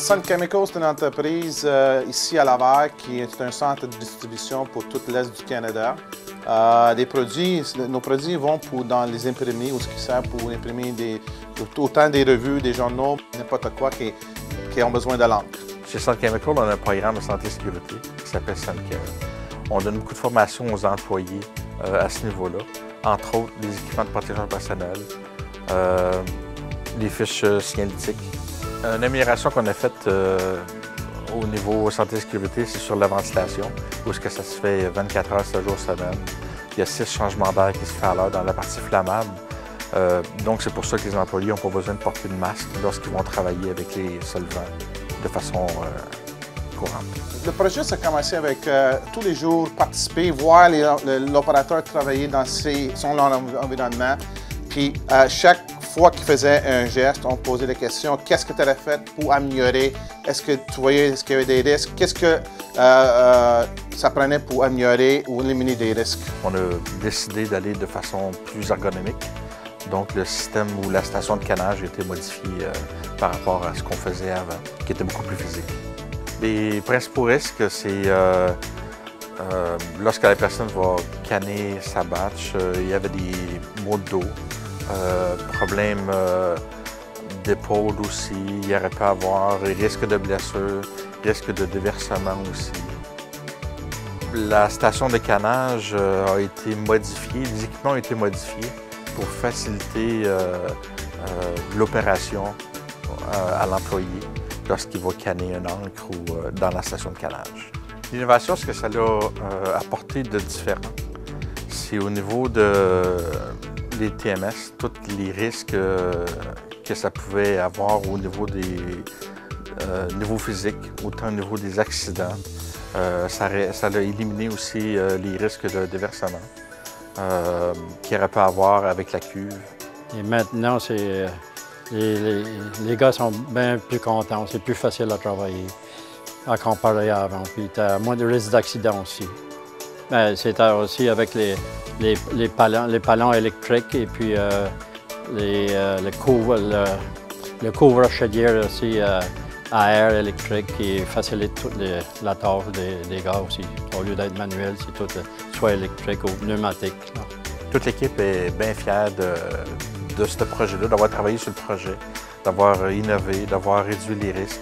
Sun Chemical, c'est une entreprise ici à Laval qui est un centre de distribution pour tout l'Est du Canada. Nos produits vont dans les imprimer ou ce qui sert pour imprimer autant des revues, des journaux, n'importe quoi qui ont besoin de l'encre. Chez Sun Chemical, on a un programme de santé et sécurité qui s'appelle SunCare. On donne beaucoup de formation aux employés à ce niveau-là, entre autres les équipements de protection personnelle, les fiches signalétiques. Une amélioration qu'on a faite au niveau santé et sécurité, c'est sur la ventilation, où ça se fait 24 heures, 7 jours semaine. Il y a 6 changements d'air qui se font à l'heure dans la partie flammable. Donc c'est pour ça que les employés n'ont pas besoin de porter de masque lorsqu'ils vont travailler avec les solvants de façon courante. Le projet, ça a commencé avec tous les jours participer, voir l'opérateur travailler dans son environnement. Puis chaque fois qu'il faisait un geste, on posait des questions. Qu'est-ce que tu aurais fait pour améliorer? Est-ce que tu voyais qu'il y avait des risques? Qu'est-ce que ça prenait pour améliorer ou éliminer des risques? On a décidé d'aller de façon plus ergonomique. Donc le système ou la station de canage a été modifiée par rapport à ce qu'on faisait avant, qui était beaucoup plus physique. Les principaux risques, c'est lorsque la personne va canner sa batch, il y avait des maux de dos, problèmes d'épaule aussi, il y aurait pu avoir risque de blessure, risque de déversement aussi. La station de canage a été modifiée, les équipements ont été modifiés pour faciliter l'opération à l'employé lorsqu'il va canner une encre ou dans la station de canage. L'innovation, ce que ça a apporté de différent, c'est au niveau des TMS, tous les risques que ça pouvait avoir au niveau des niveaux physiques, autant au niveau des accidents. Ça a éliminé aussi les risques de déversement qu'il aurait pu avoir avec la cuve. Et maintenant, les gars sont bien plus contents, c'est plus facile à travailler à comparer à avant. Puis tu as moins de risques d'accident aussi. C'est aussi avec les palans électriques et puis le couvre-chaudière aussi à air électrique qui facilite toute la tâche des gars aussi. Au lieu d'être manuel, c'est tout soit électrique ou pneumatique. Là. Toute l'équipe est bien fière de ce projet-là, d'avoir travaillé sur le projet, d'avoir innové, d'avoir réduit les risques.